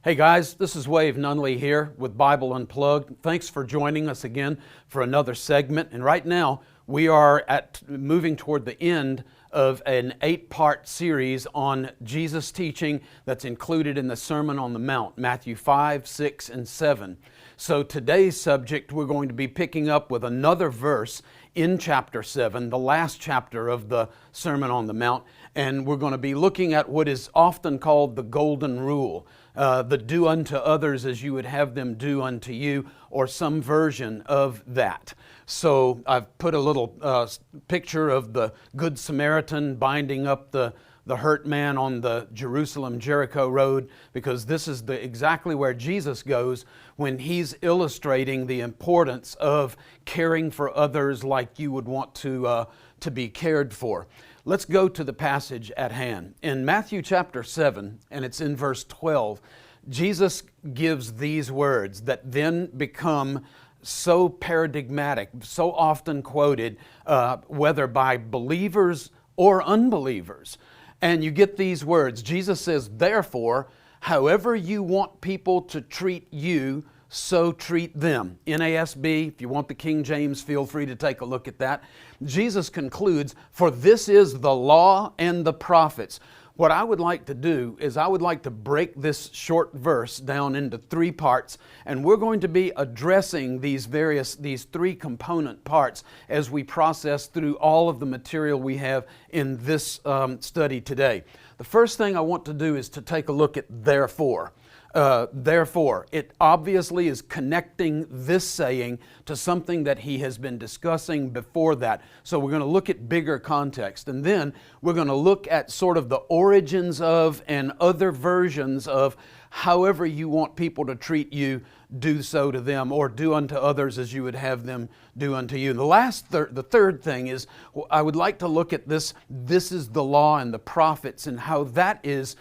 Hey guys, this is Nunnally here with Bible Unplugged. Thanks for joining us again for another segment. And right now we are moving toward the end of an 8-part series on Jesus' teaching that's included in the Sermon on the Mount, Matthew 5, 6, and 7. So today's subject, we're going to be picking up with another verse in chapter 7, the last chapter of the Sermon on the Mount, and we're going to be looking at what is often called the Golden Rule. The do unto others as you would have them do unto you, or some version of that. So I've put a little picture of the Good Samaritan binding up the hurt man on the Jerusalem-Jericho road, because this is exactly where Jesus goes when he's illustrating the importance of caring for others like you would want to be cared for. Let's go to the passage at hand. In Matthew chapter 7, and it's in verse 12, Jesus gives these words that then become so paradigmatic, so often quoted, whether by believers or unbelievers. And you get these words. Jesus says, therefore, however you want people to treat you, so treat them. NASB, if you want the King James, feel free to take a look at that. Jesus concludes, for this is the law and the prophets. What I would like to do is I would like to break this short verse down into 3 parts, and we're going to be addressing these 3 component parts as we process through all of the material we have in this study today. The first thing I want to do is to take a look at therefore. Therefore, it obviously is connecting this saying to something that he has been discussing before that. So we're going to look at bigger context, and then we're going to look at sort of the origins of and other versions of however you want people to treat you, do so to them, or do unto others as you would have them do unto you. The third thing is I would like to look at this is the law and the prophets, and how that is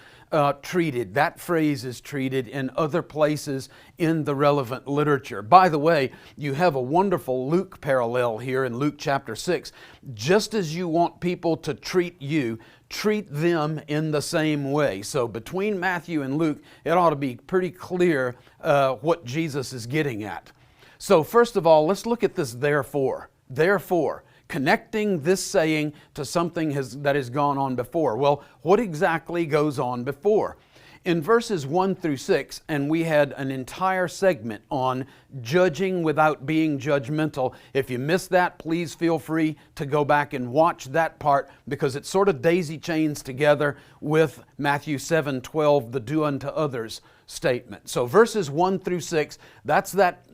treated. That phrase is treated in other places in the relevant literature. By the way, you have a wonderful Luke parallel here in Luke chapter 6. Just as you want people to treat you, treat them in the same way. So between Matthew and Luke, it ought to be pretty clear what Jesus is getting at. So first of all, let's look at this therefore. Therefore, connecting this saying to something that has gone on before. Well, what exactly goes on before? In verses 1 through 6, and we had an entire segment on judging without being judgmental. If you missed that, please feel free to go back and watch that part, because it sort of daisy chains together with Matthew 7:12, the do unto others statement. So verses 1 through 6, that's that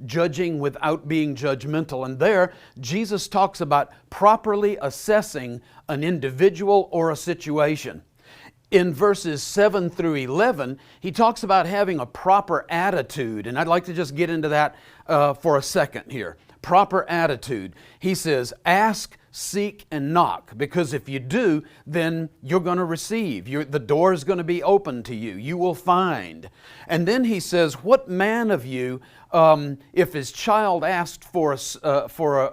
judging without being judgmental. And there, Jesus talks about properly assessing an individual or a situation. In verses 7 through 11, he talks about having a proper attitude. And I'd like to just get into that for a second here. Proper attitude. He says, ask, seek, and knock, because if you do, then you're going to receive. The door is going to be open to you. You will find. And then he says, what man of you, if his child asked for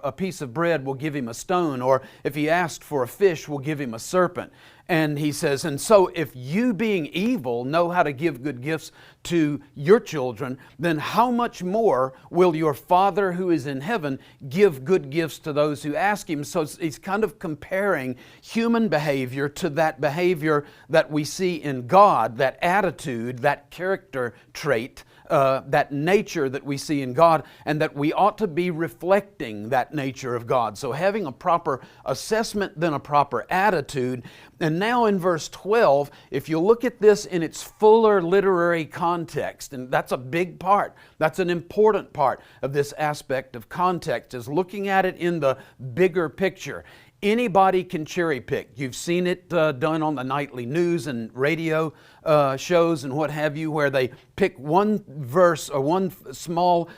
a piece of bread, will give him a stone, or if he asked for a fish, will give him a serpent? And he says, and so if you being evil know how to give good gifts to your children, then how much more will your Father who is in heaven give good gifts to those who ask him? So he's kind of comparing human behavior to that behavior that we see in God, that attitude, that character trait, that nature that we see in God, and that we ought to be reflecting that nature of God. So having a proper assessment, then a proper attitude. And now in verse 12, if you look at this in its fuller literary context, and that's a big part, that's an important part of this aspect of context, is looking at it in the bigger picture. Anybody can cherry pick. You've seen it done on the nightly news and radio shows and what have you, where they pick one verse or one small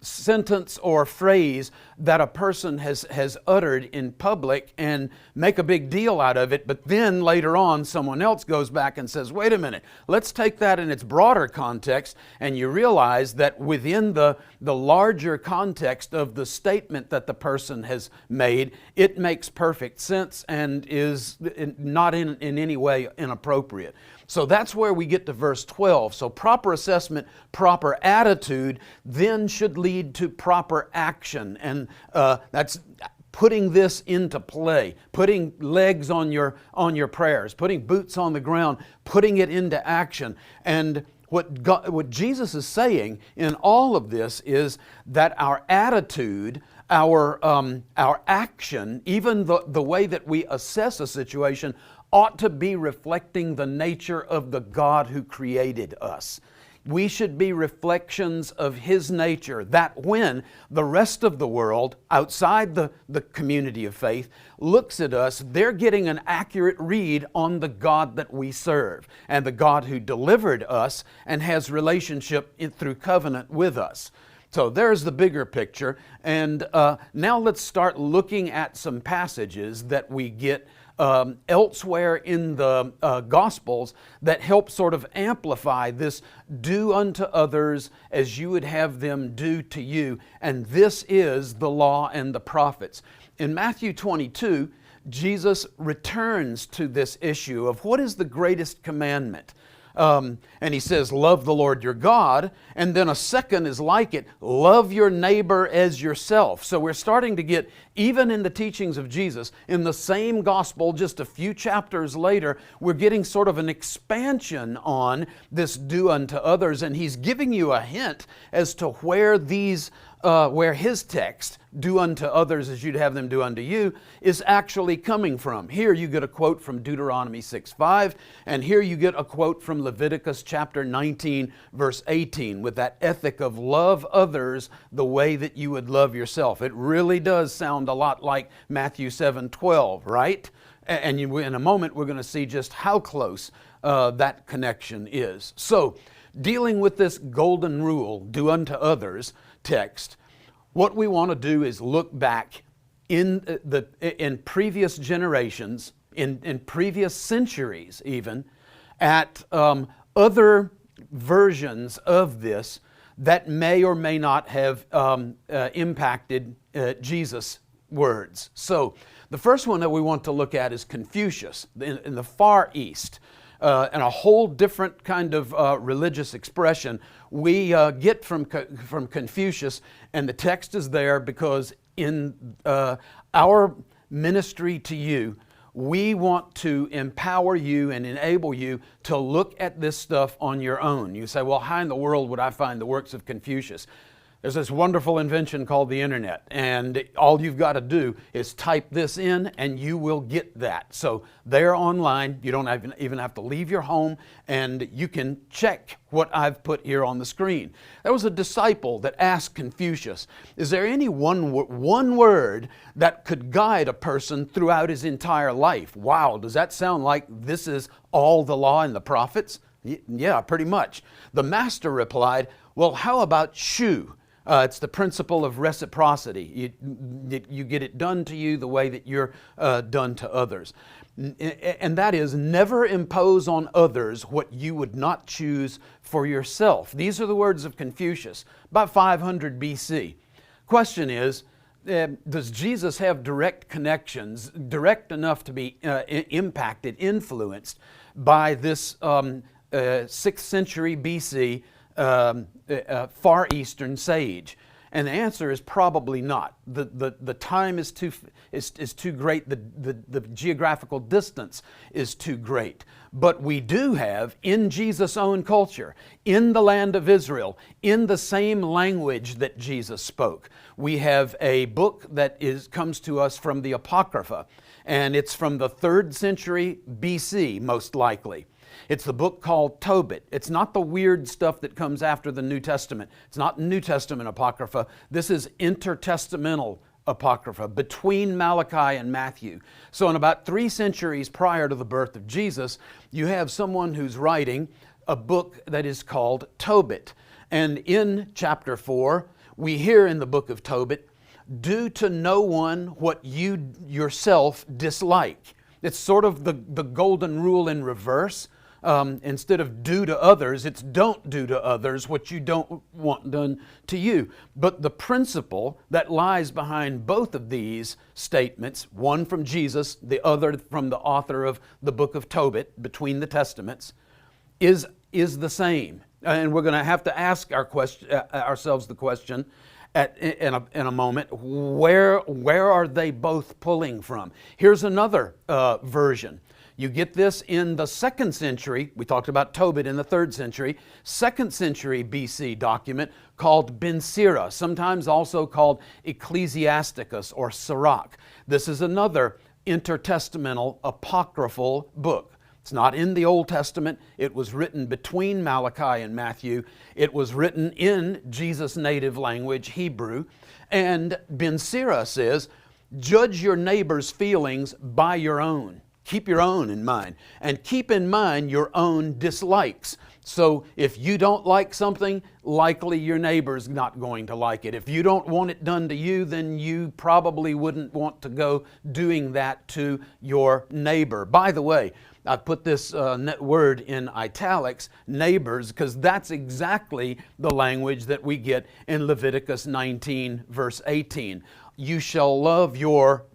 sentence or phrase that a person has uttered in public and make a big deal out of it, but then later on someone else goes back and says, wait a minute, let's take that in its broader context, and you realize that within the larger context of the statement that the person has made, it makes perfect sense and is not in any way inappropriate. So that's where we get to verse 12. So proper assessment, proper attitude, then should lead to proper action. And that's putting this into play, putting legs on your prayers, putting boots on the ground, putting it into action. And what Jesus is saying in all of this is that our attitude, our action, even the way that we assess a situation, ought to be reflecting the nature of the God who created us. We should be reflections of His nature, that when the rest of the world outside the community of faith looks at us, they're getting an accurate read on the God that we serve and the God who delivered us and has relationship through covenant with us. So there's the bigger picture. And now let's start looking at some passages that we get elsewhere in the Gospels that help sort of amplify this do unto others as you would have them do to you. And this is the law and the prophets. In Matthew 22, Jesus returns to this issue of what is the greatest commandment. And he says, love the Lord your God. And then a second is like it, love your neighbor as yourself. So we're starting to get, even in the teachings of Jesus, in the same gospel, just a few chapters later, we're getting sort of an expansion on this do unto others. And he's giving you a hint as to where where his text, do unto others as you'd have them do unto you, is actually coming from. Here you get a quote from Deuteronomy 6:5, and here you get a quote from Leviticus chapter 19, verse 18, with that ethic of love others the way that you would love yourself. It really does sound a lot like Matthew 7:12, right? And in a moment we're going to see just how close that connection is. So, dealing with this golden rule, do unto others text, what we want to do is look back in previous generations, in previous centuries even, at other versions of this that may or may not have impacted Jesus' words. So the first one that we want to look at is Confucius in the Far East. And a whole different kind of religious expression we get from Confucius, and the text is there because in our ministry to you, we want to empower you and enable you to look at this stuff on your own. You say, well, how in the world would I find the works of Confucius? There's this wonderful invention called the internet, and all you've got to do is type this in and you will get that. So they're online. You don't even have to leave your home, and you can check what I've put here on the screen. There was a disciple that asked Confucius, is there any one word that could guide a person throughout his entire life? Wow, does that sound like this is all the law and the prophets? Yeah, pretty much. The master replied, well, how about shu? It's the principle of reciprocity. You get it done to you the way that you're done to others. And that is, never impose on others what you would not choose for yourself. These are the words of Confucius, about 500 BC. Question is, does Jesus have direct connections, direct enough to be impacted, influenced by this 6th century BC Far Eastern sage? And the answer is probably not. The time is too great. The geographical distance is too great. But we do have, in Jesus' own culture, in the land of Israel, in the same language that Jesus spoke, we have a book that comes to us from the Apocrypha, and it's from the 3rd century BC, most likely. It's the book called Tobit. It's not the weird stuff that comes after the New Testament. It's not New Testament Apocrypha. This is intertestamental Apocrypha, between Malachi and Matthew. So in about 3 centuries prior to the birth of Jesus, you have someone who's writing a book that is called Tobit. And in chapter 4, we hear in the book of Tobit, do to no one what you yourself dislike. It's sort of the golden rule in reverse. Instead of do to others, it's don't do to others what you don't want done to you. But the principle that lies behind both of these statements, one from Jesus, the other from the author of the book of Tobit, between the Testaments, is the same. And we're going to have to ask ourselves the question in a moment, where are they both pulling from? Here's another version. You get this in the 2nd century. We talked about Tobit in the 3rd century. 2nd century BC document called Ben Sira, sometimes also called Ecclesiasticus or Sirach. This is another intertestamental apocryphal book. It's not in the Old Testament. It was written between Malachi and Matthew. It was written in Jesus' native language, Hebrew. And Ben Sira says, judge your neighbor's feelings by your own. Keep your own in mind. And keep in mind your own dislikes. So if you don't like something, likely your neighbor's not going to like it. If you don't want it done to you, then you probably wouldn't want to go doing that to your neighbor. By the way, I put this word in italics, neighbors, because that's exactly the language that we get in Leviticus 19, verse 18. You shall love your,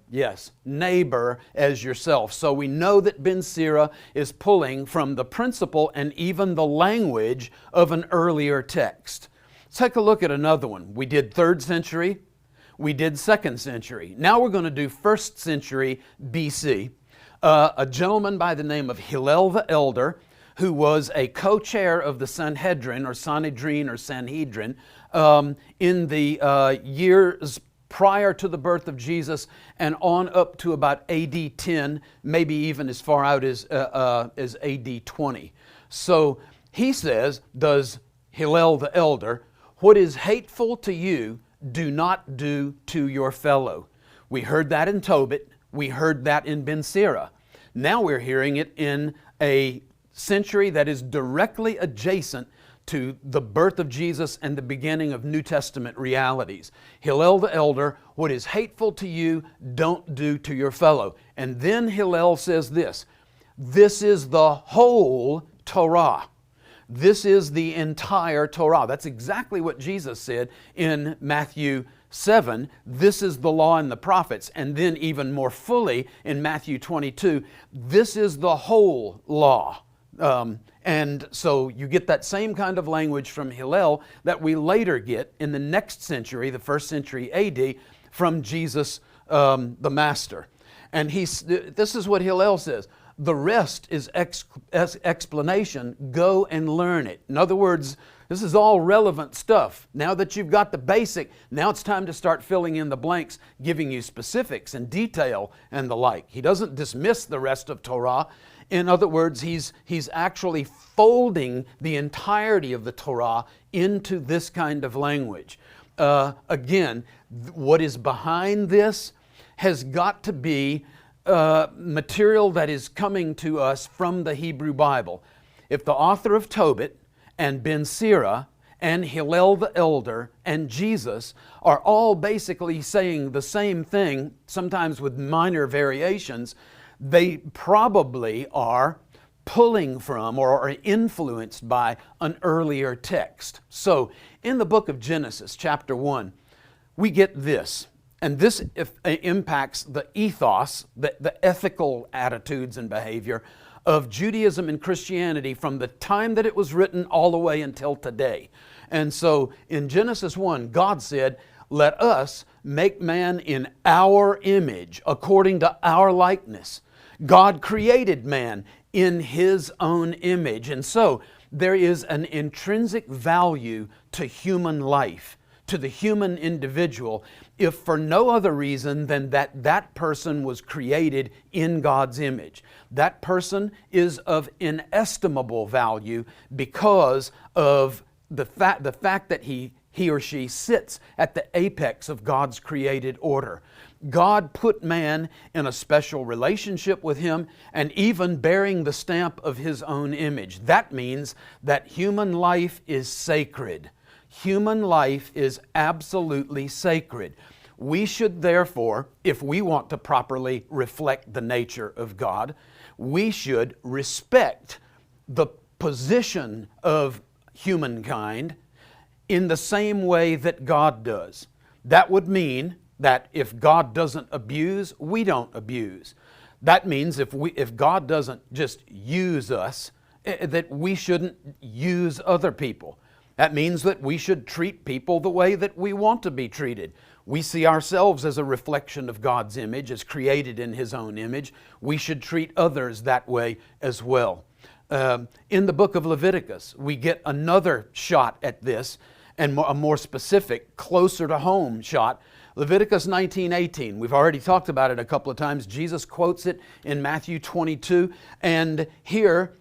neighbor as yourself. So we know that Ben Sira is pulling from the principle and even the language of an earlier text. Let's take a look at another one. We did 3rd century. We did 2nd century. Now we're going to do 1st century BC. A gentleman by the name of Hillel the Elder, who was a co-chair of the Sanhedrin or Sanhedrin in the years prior to the birth of Jesus and on up to about AD 10, maybe even as far out as AD 20. So he says, does Hillel the Elder, what is hateful to you, do not do to your fellow. We heard that in Tobit. We heard that in Ben Sira. Now we're hearing it in a century that is directly adjacent to the birth of Jesus and the beginning of New Testament realities. Hillel the Elder, what is hateful to you, don't do to your fellow. And then Hillel says this is the whole Torah. This is the entire Torah. That's exactly what Jesus said in Matthew 7, this is the law and the prophets. And then even more fully in Matthew 22, this is the whole law. And so you get that same kind of language from Hillel that we later get in the next century, the 1st century AD, from Jesus the Master. And this is what Hillel says. The rest is explanation. Go and learn it. In other words, this is all relevant stuff. Now that you've got the basic, now it's time to start filling in the blanks, giving you specifics and detail and the like. He doesn't dismiss the rest of Torah. In other words, he's actually folding the entirety of the Torah into this kind of language. Again, what is behind this has got to be material that is coming to us from the Hebrew Bible. If the author of Tobit and Ben Sira and Hillel the Elder and Jesus are all basically saying the same thing, sometimes with minor variations, they probably are pulling from or are influenced by an earlier text. So in the book of Genesis, chapter 1, we get this. And this impacts the ethos, the ethical attitudes and behavior of Judaism and Christianity from the time that it was written all the way until today. And so in Genesis 1, God said, let us make man in our image, according to our likeness. God created man in His own image. And so there is an intrinsic value to human life, to the human individual, if for no other reason than that person was created in God's image. That person is of inestimable value because of the fact that he or she sits at the apex of God's created order. God put man in a special relationship with Him and even bearing the stamp of His own image. That means that human life is sacred. Human life is absolutely sacred. We should therefore, if we want to properly reflect the nature of God, we should respect the position of humankind in the same way that God does. That would mean that if God doesn't abuse, we don't abuse. That means if God doesn't just use us that we shouldn't use other people. That means that we should treat people the way that we want to be treated. We see ourselves as a reflection of God's image, as created in His own image. We should treat others that way as well. In the book of Leviticus, we get another shot at this, and a more specific, closer to home shot. Leviticus 19:18. We've already talked about it a couple of times. Jesus quotes it in Matthew 22. And here,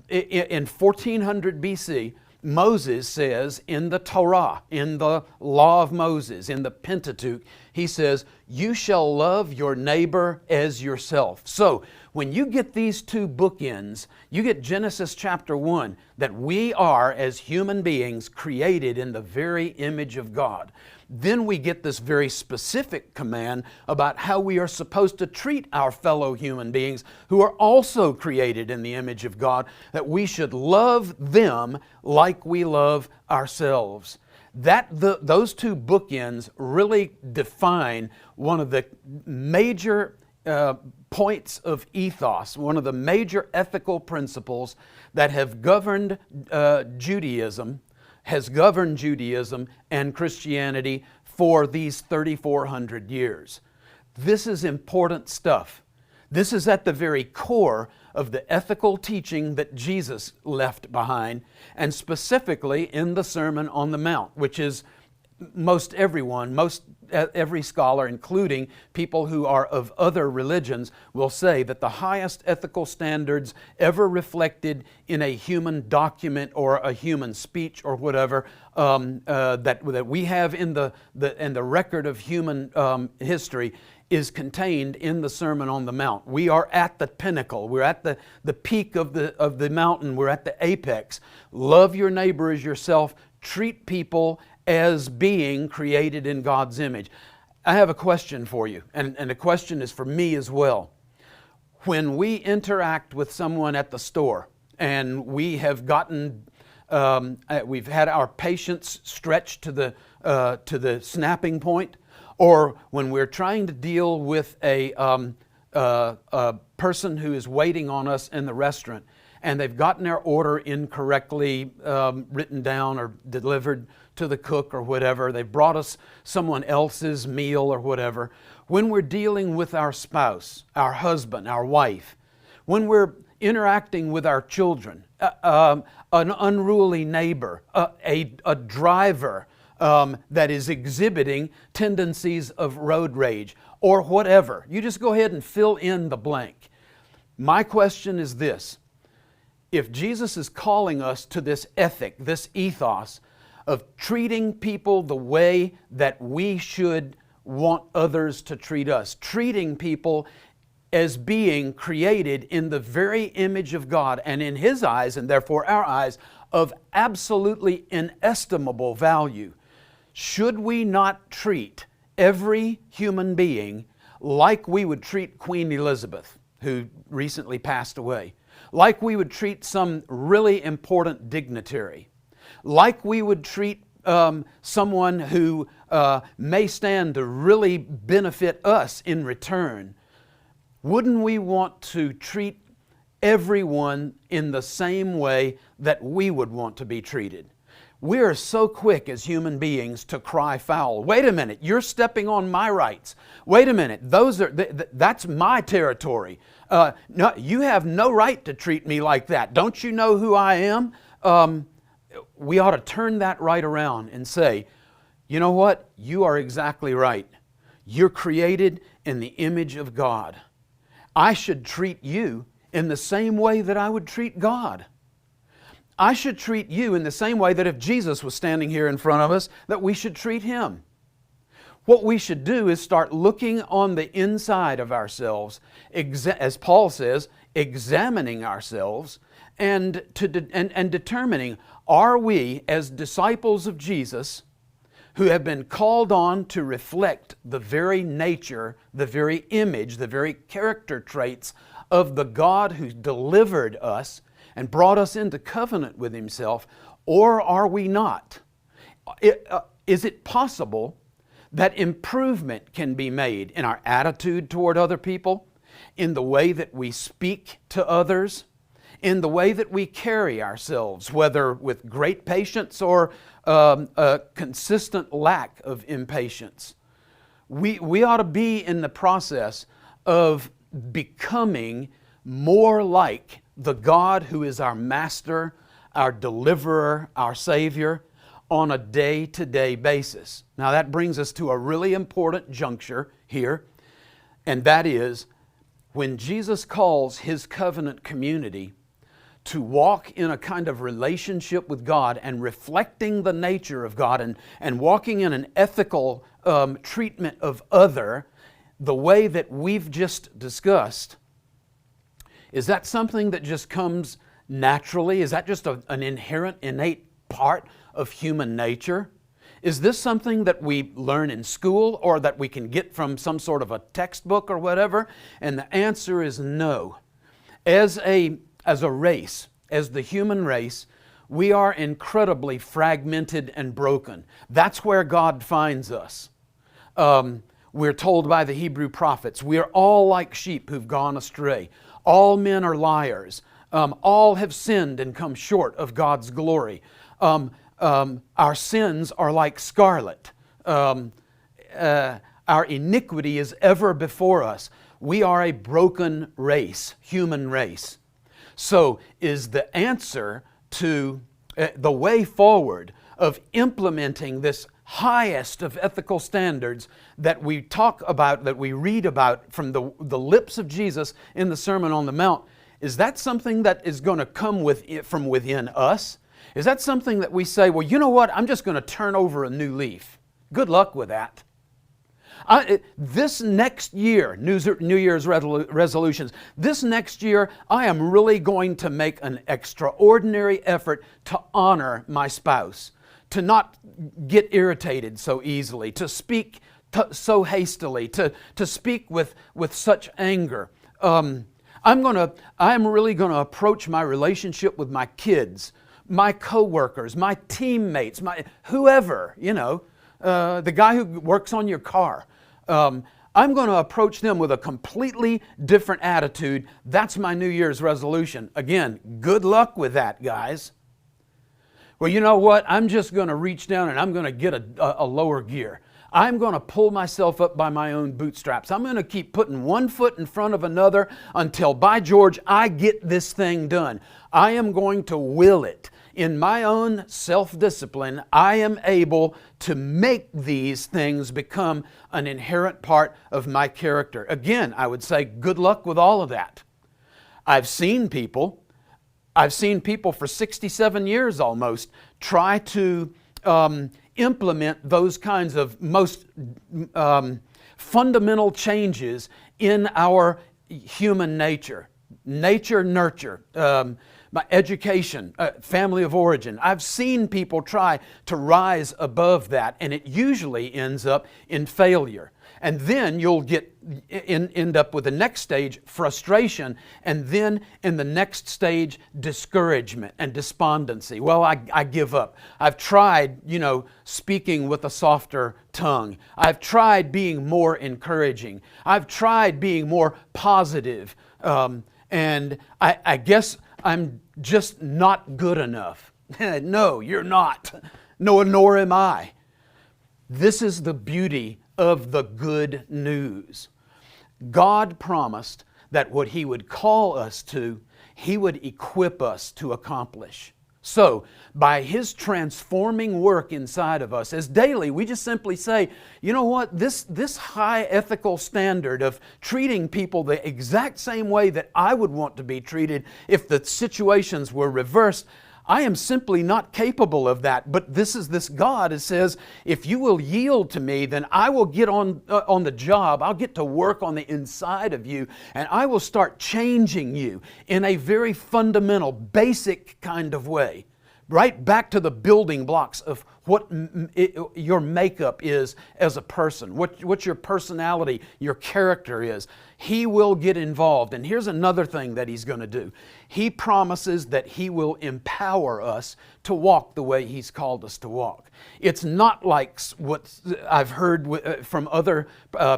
in 1400 BC, Moses says in the Torah, in the law of Moses, in the Pentateuch, he says, "You shall love your neighbor as yourself." So, when you get these two bookends, you get Genesis chapter 1, that we are, as human beings, created in the very image of God. Then we get this very specific command about how we are supposed to treat our fellow human beings who are also created in the image of God, that we should love them like we love ourselves. Those two bookends really define one of the major points of ethos, one of the major ethical principles that have governed Judaism, has governed Judaism and Christianity for these 3,400 years. This is important stuff. This is at the very core of the ethical teaching that Jesus left behind, and specifically in the Sermon on the Mount, which is every scholar, including people who are of other religions, will say that the highest ethical standards ever reflected in a human document or a human speech or whatever that we have in the record of human history is contained in the Sermon on the Mount. We are at the pinnacle. We're at the peak of the mountain. We're at the apex. Love your neighbor as yourself. Treat people as being created in God's image. I have a question for you, and the question is for me as well. When we interact with someone at the store, and we have we've had our patience stretched to the snapping point, or when we're trying to deal with a person who is waiting on us in the restaurant, and they've gotten their order incorrectly written down or delivered to the cook or whatever. They brought us someone else's meal or whatever. When we're dealing with our spouse, our husband, our wife, when we're interacting with our children, an unruly neighbor, a driver that is exhibiting tendencies of road rage or whatever, you just go ahead and fill in the blank. My question is this: if Jesus is calling us to this ethic, this ethos of treating people the way that we should want others to treat us, treating people as being created in the very image of God and in His eyes, and therefore our eyes, of absolutely inestimable value, should we not treat every human being like we would treat Queen Elizabeth, who recently passed away? Like we would treat some really important dignitary, like we would treat someone who may stand to really benefit us in return? Wouldn't we want to treat everyone in the same way that we would want to be treated? We are so quick as human beings to cry foul. Wait a minute, you're stepping on my rights. Wait a minute, that's my territory. No, you have no right to treat me like that. Don't you know who I am? We ought to turn that right around and say, you know what? You are exactly right. You're created in the image of God. I should treat you in the same way that I would treat God. I should treat you in the same way that if Jesus was standing here in front of us, that we should treat Him. What we should do is start looking on the inside of ourselves, as Paul says, examining ourselves and determining, are we, as disciples of Jesus, who have been called on to reflect the very nature, the very image, the very character traits of the God who delivered us and brought us into covenant with Himself, or are we not? Is it possible that improvement can be made in our attitude toward other people, in the way that we speak to others, in the way that we carry ourselves, whether with great patience or a consistent lack of impatience. We ought to be in the process of becoming more like the God who is our Master, our Deliverer, our Savior, on a day-to-day basis. Now that brings us to a really important juncture here, and that is when Jesus calls His covenant community to walk in a kind of relationship with God and reflecting the nature of God and walking in an ethical treatment of other, the way that we've just discussed. Is that something that just comes naturally? Is that just an inherent, innate part of human nature? Is this something that we learn in school or that we can get from some sort of a textbook or whatever? And the answer is no. As a race, as the human race, we are incredibly fragmented and broken. That's where God finds us. We're told by the Hebrew prophets, we are all like sheep who've gone astray. All men are liars. All have sinned and come short of God's glory. Our sins are like scarlet. Our iniquity is ever before us. We are a broken race, human race. So is the answer to the way forward of implementing this highest of ethical standards that we talk about, that we read about from the lips of Jesus in the Sermon on the Mount, is that something that is going to come from within us? Is that something that we say, well, you know what, I'm just going to turn over a new leaf? Good luck with that. This next year, New Year's resolutions, this next year, I am really going to make an extraordinary effort to honor my spouse, to not get irritated so easily, to speak so hastily, to speak with such anger. I'm really going to approach my relationship with my kids, my coworkers, my teammates, my whoever, the guy who works on your car. I'm going to approach them with a completely different attitude. That's my New Year's resolution. Again, good luck with that, guys. Well, you know what? I'm just going to reach down and I'm going to get a lower gear. I'm going to pull myself up by my own bootstraps. I'm going to keep putting one foot in front of another until, by George, I get this thing done. I am going to will it. In my own self-discipline, I am able to make these things become an inherent part of my character. Again, I would say good luck with all of that. I've seen people for 67 years almost try to implement those kinds of most fundamental changes in our human nature. Nature, nurture, my education, family of origin. I've seen people try to rise above that, and it usually ends up in failure. And then you'll end up with the next stage, frustration, and then in the next stage, discouragement and despondency. Well, I give up. I've tried, speaking with a softer tongue. I've tried being more encouraging. I've tried being more positive. And I guess I'm just not good enough. No, you're not. No, nor am I. This is the beauty of the good news. God promised that what He would call us to, He would equip us to accomplish. So, by His transforming work inside of us, as daily we just simply say, you know what, this high ethical standard of treating people the exact same way that I would want to be treated if the situations were reversed, I am simply not capable of that. But this is this God who says, if you will yield to me, then I will get on the job. I'll get to work on the inside of you, and I will start changing you in a very fundamental, basic kind of way. Right back to the building blocks of your makeup is as a person, what your personality, your character is. He will get involved. And here's another thing that He's going to do. He promises that He will empower us to walk the way He's called us to walk. It's not like what I've heard from other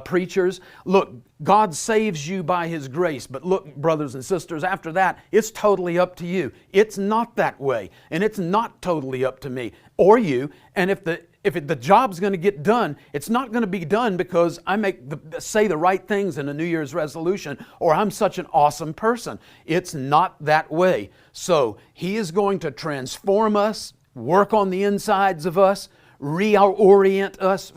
preachers. Look, God saves you by His grace, but look, brothers and sisters, after that, it's totally up to you. It's not that way, and it's not totally up to me or you. And if the job's going to get done, it's not going to be done because I say the right things in a New Year's resolution or I'm such an awesome person. It's not that way. So He is going to transform us, work on the insides of us, reorient us,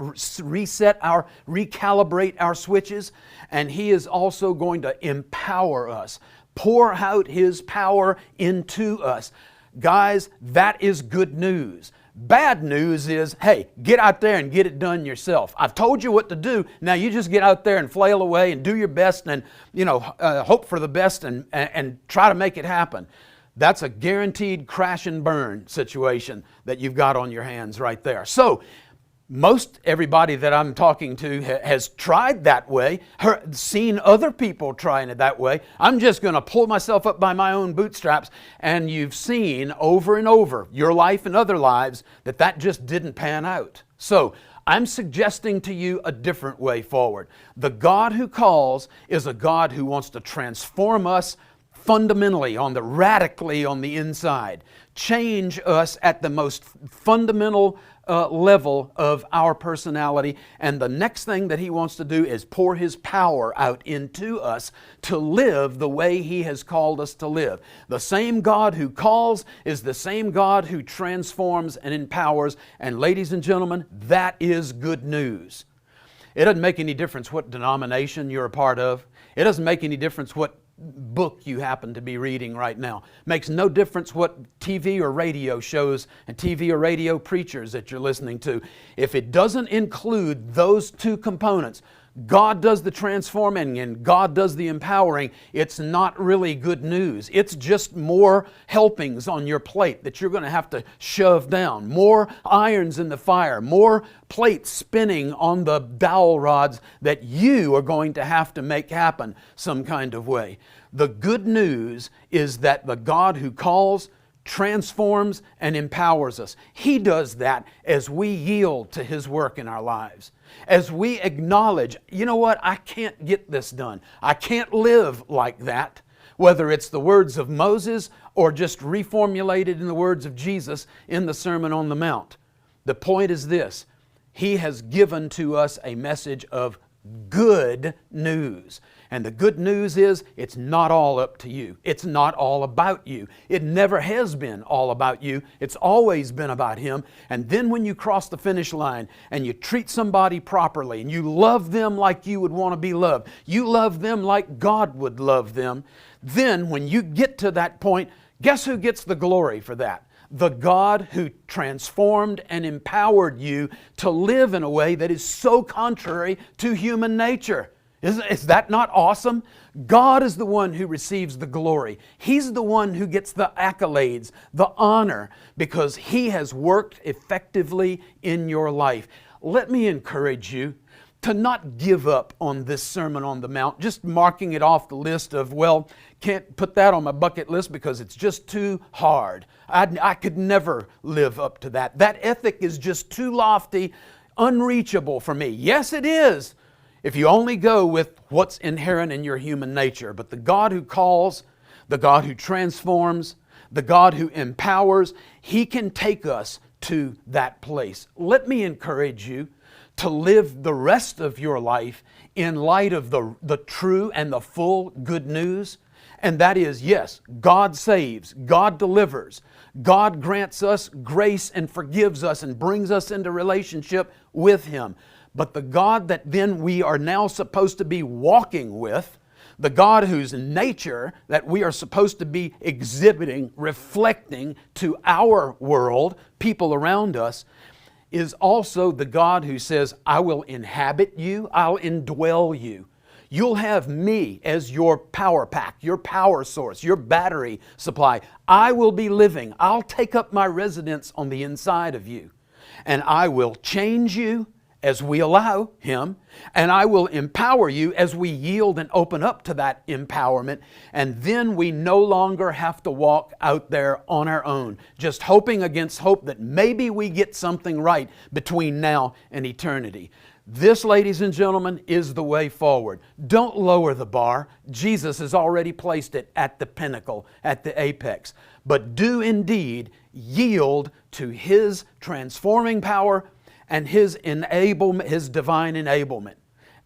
recalibrate our switches, and He is also going to empower us, pour out His power into us. Guys, that is good news. Bad news is, hey, get out there and get it done yourself. I've told you what to do. Now you just get out there and flail away and do your best and, hope for the best and try to make it happen. That's a guaranteed crash and burn situation that you've got on your hands right there. So, most everybody that I'm talking to has tried that way, seen other people trying it that way. I'm just going to pull myself up by my own bootstraps, and you've seen over and over, your life and other lives, that just didn't pan out. So, I'm suggesting to you a different way forward. The God who calls is a God who wants to transform us fundamentally, radically on the inside. Change us at the most fundamental level of our personality. And the next thing that He wants to do is pour His power out into us to live the way He has called us to live. The same God who calls is the same God who transforms and empowers. And ladies and gentlemen, that is good news. It doesn't make any difference what denomination you're a part of. It doesn't make any difference what book you happen to be reading right now. Makes no difference what TV or radio shows and TV or radio preachers that you're listening to. If it doesn't include those two components, God does the transforming and God does the empowering, it's not really good news. It's just more helpings on your plate that you're going to have to shove down. More irons in the fire, more plates spinning on the dowel rods that you are going to have to make happen some kind of way. The good news is that the God who calls, transforms, and empowers us. He does that as we yield to His work in our lives. As we acknowledge, you know what, I can't get this done. I can't live like that. Whether it's the words of Moses or just reformulated in the words of Jesus in the Sermon on the Mount. The point is this: He has given to us a message of good news. And the good news is, it's not all up to you. It's not all about you. It never has been all about you. It's always been about Him. And then when you cross the finish line and you treat somebody properly and you love them like you would want to be loved, you love them like God would love them, then when you get to that point, guess who gets the glory for that? The God who transformed and empowered you to live in a way that is so contrary to human nature. Is that not awesome? God is the one who receives the glory. He's the one who gets the accolades, the honor, because He has worked effectively in your life. Let me encourage you to not give up on this Sermon on the Mount, just marking it off the list of, well, can't put that on my bucket list because it's just too hard. I could never live up to that. That ethic is just too lofty, unreachable for me. Yes, it is, if you only go with what's inherent in your human nature. But the God who calls, the God who transforms, the God who empowers, He can take us to that place. Let me encourage you to live the rest of your life in light of the true and the full good news. And that is, yes, God saves, God delivers, God grants us grace and forgives us and brings us into relationship with Him. But the God that then we are now supposed to be walking with, the God whose nature that we are supposed to be exhibiting, reflecting to our world, people around us, is also the God who says, I will inhabit you, I'll indwell you. You'll have me as your power pack, your power source, your battery supply. I will be living. I'll take up my residence on the inside of you. and I will change you as we allow Him, and I will empower you as we yield and open up to that empowerment, and then we no longer have to walk out there on our own, just hoping against hope that maybe we get something right between now and eternity. This, ladies and gentlemen, is the way forward. Don't lower the bar. Jesus has already placed it at the pinnacle, at the apex. But do indeed yield to His transforming power and His divine enablement.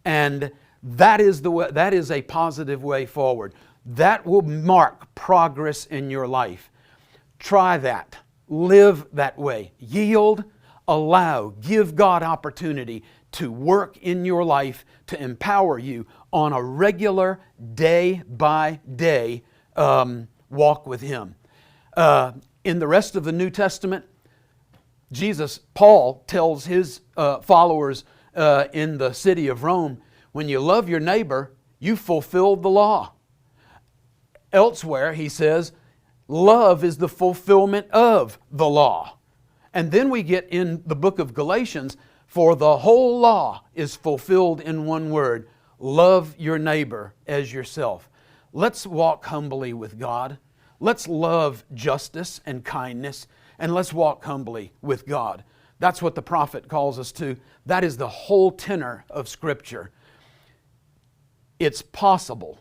And that is a positive way forward. That will mark progress in your life. Try that. Live that way. Yield, allow, give God opportunity to work in your life to empower you on a regular, day-by-day walk with Him. In the rest of the New Testament, Paul tells his followers in the city of Rome, when you love your neighbor, you fulfilled the law. Elsewhere, he says, love is the fulfillment of the law. And then we get in the book of Galatians, for the whole law is fulfilled in one word, love your neighbor as yourself. Let's walk humbly with God. Let's love justice and kindness, and let's walk humbly with God. That's what the prophet calls us to. That is the whole tenor of Scripture. It's possible.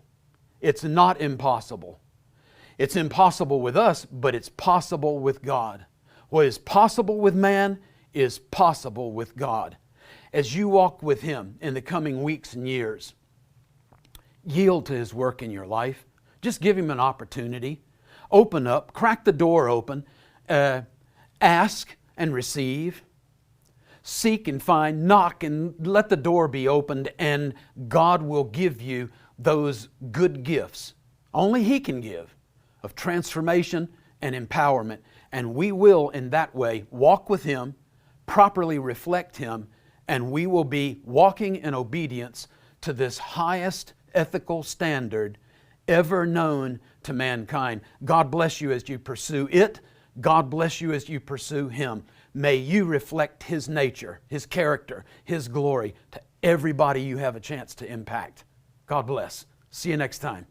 It's not impossible. It's impossible with us, but it's possible with God. What is possible with man is possible with God. As you walk with Him in the coming weeks and years, yield to His work in your life. Just give Him an opportunity. Open up, crack the door open, ask and receive, seek and find, knock and let the door be opened, and God will give you those good gifts, only He can give, of transformation and empowerment. And we will, in that way, walk with Him, properly reflect Him, and we will be walking in obedience to this highest ethical standard ever known to mankind. God bless you as you pursue it. God bless you as you pursue Him. May you reflect His nature, His character, His glory to everybody you have a chance to impact. God bless. See you next time.